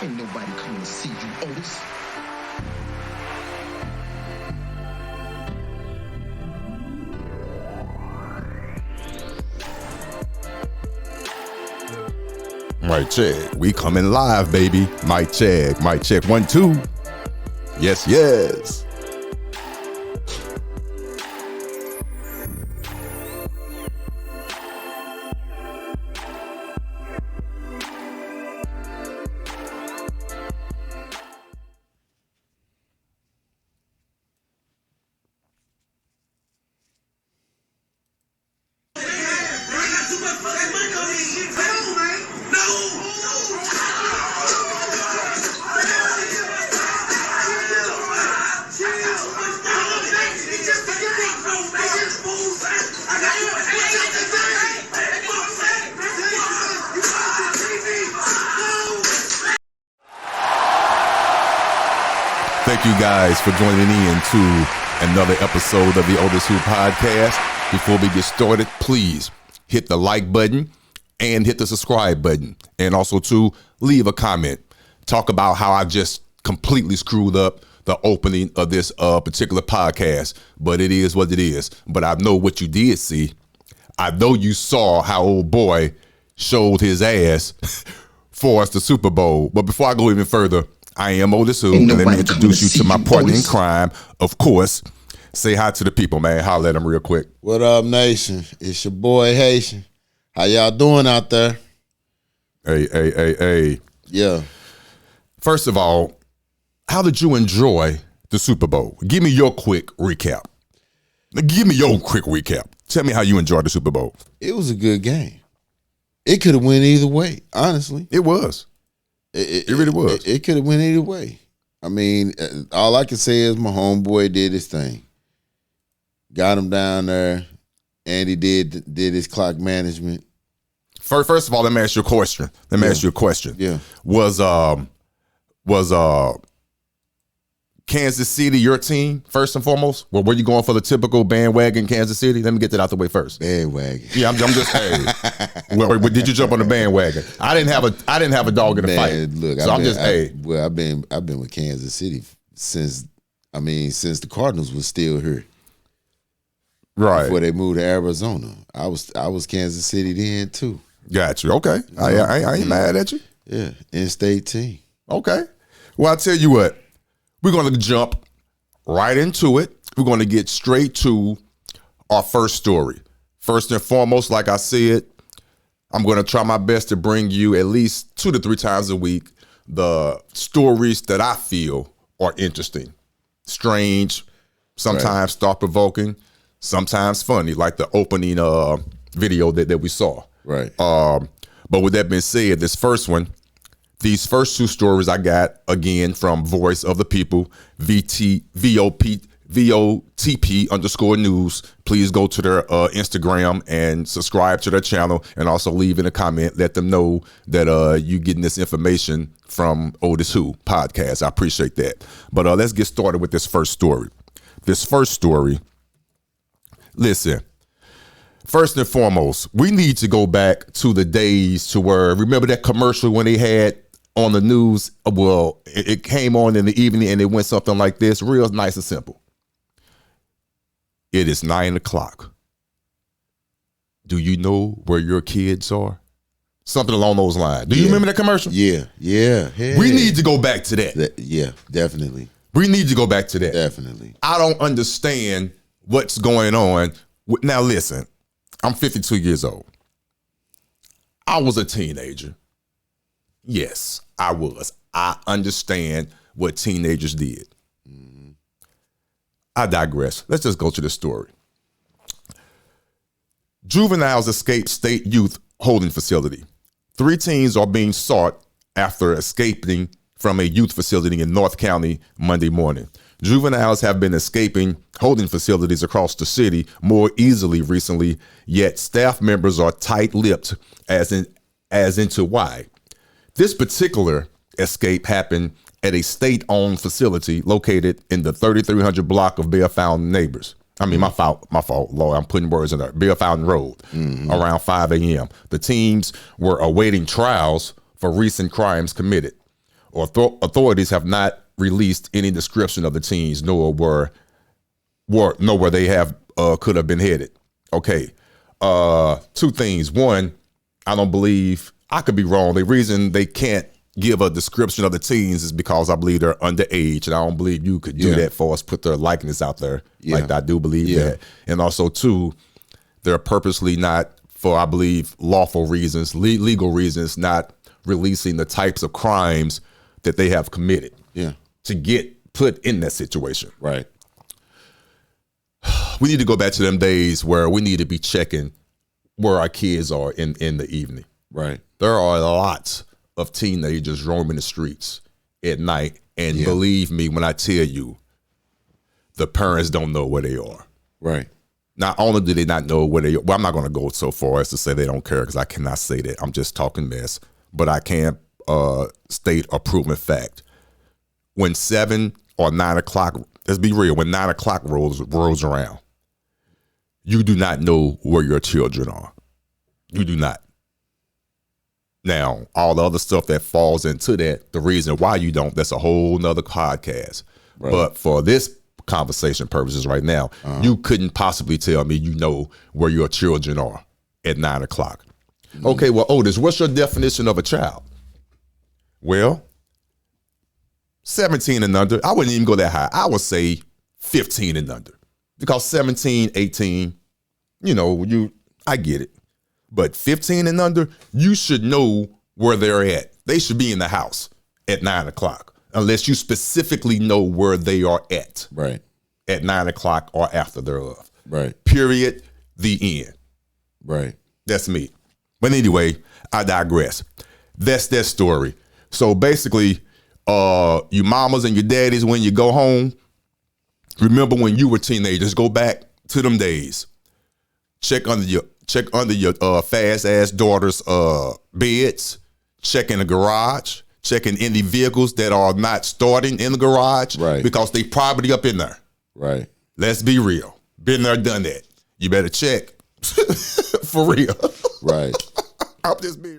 Ain't nobody coming to see you, Otis. Mic check. We coming live, baby. Mic check. Mic check. 1, 2. Yes, yes. Thank you guys for joining in to another episode of the OtisWho podcast. Before we get started, please hit the like button and hit the subscribe button. And also to leave a comment. Talk about how I just completely screwed up the opening of this particular podcast. But it is what it is. But I know what you did see. I know you saw how old boy showed his ass for us the Super Bowl. But before I go even further, I am OtisWho, and let me introduce you to my partner in crime. Of course, say hi to the people, man. Holler at them real quick. What up, nation? It's your boy Haitian. How y'all doing out there? Hey. Yeah. First of all, how did you enjoy the Super Bowl? Give me your quick recap. Tell me how you enjoyed the Super Bowl. It was a good game. It could have went either way, honestly. It was. It really was. It could have went either way. I mean, all I can say is my homeboy did his thing. Got him down there, and he did his clock management. First of all, let me ask you a question. Yeah. Was Kansas City your team first and foremost? Well, were you going for the typical bandwagon Kansas City? Let me get that out the way first. Bandwagon. Yeah, I'm just hey. Well, did you jump on the bandwagon? I didn't have a dog in the fight. Look, so I've been with Kansas City since the Cardinals was still here. Right. Before they moved to Arizona. I was Kansas City then too. Got you. Okay. I ain't mad at you. Yeah. In-state team. Okay. Well, I'll tell you what. We're going to jump right into it. We're going to get straight to our first story. First and foremost, like I said, I'm going to try my best to bring you at least 2 to 3 times a week the stories that I feel are interesting, strange, sometimes thought-provoking, sometimes funny, like the opening video that we saw. Right. But with that being said, these first 2 stories I got, again, from Voice of the People, VOTP_news. Please go to their Instagram and subscribe to their channel, and also leave in a comment. Let them know that you getting this information from OtisWho podcast. I appreciate that. But let's get started with this first story. Listen. First and foremost, we need to go back to the days to where, remember that commercial when they had on the news? Well, it came on in the evening and it went something like this, real nice and simple. It is 9 o'clock. Do you know where your kids are? Something along those lines. Do you remember that commercial? Yeah. We need to go back to that. Yeah, definitely. We need to go back to that. Definitely. I don't understand what's going on. Now listen, I'm 52 years old. I was a teenager. Yes, I was. I understand what teenagers did. Mm-hmm. I digress. Let's just go to the story. Juveniles escape state youth holding facility. 3 teens are being sought after escaping from a youth facility in North County Monday morning. Juveniles have been escaping holding facilities across the city more easily recently, yet staff members are tight-lipped as into why. This particular escape happened at a state-owned facility located in the 3300 block of Bear Fountain Neighbors. My fault, Lord, I'm putting words in there. Bear Fountain Road, around 5 a.m. The teams were awaiting trials for recent crimes committed. authorities have not released any description of the teens, nor where they have could have been headed. Okay, two things. One, I don't believe, I could be wrong. The reason they can't give a description of the teens is because I believe they're underage, and I don't believe you could do that for us, put their likeness out there. Like I do believe that. And also, two, they're purposely not, for I believe lawful reasons, legal reasons, not releasing the types of crimes that they have committed to get put in that situation. Right. We need to go back to them days where we need to be checking where our kids are in the evening. Right. There are lots of teenagers roaming the streets at night, and believe me when I tell you, the parents don't know where they are. Right. Not only do they not know where they are, well, I'm not going to go so far as to say they don't care, because I cannot say that. I'm just talking mess. But I can state a proven fact. When 7 or 9 o'clock, let's be real, when 9 o'clock rolls around, you do not know where your children are. You do not. Now, all the other stuff that falls into that, the reason why you don't, that's a whole nother podcast. Right. But for this conversation purposes right now, you couldn't possibly tell me you know where your children are at 9 o'clock. Okay, well, Otis, what's your definition of a child? Well, 17 and under, I wouldn't even go that high. I would say 15 and under. Because 17, 18, I get it. But 15 and under, you should know where they're at. They should be in the house at 9 o'clock, unless you specifically know where they are at. Right. At 9 o'clock or after thereof. Right. Period. The end. Right. That's me. But anyway, I digress. That's that story. So basically, you mamas and your daddies, when you go home, remember when you were teenagers, go back to them days. Check under your fast ass daughter's beds. Check in the garage. Checking any vehicles that are not starting in the garage. Right. Because they probably up in there. Right. Let's be real. Been there, done that. You better check. For real. Right. I'm just being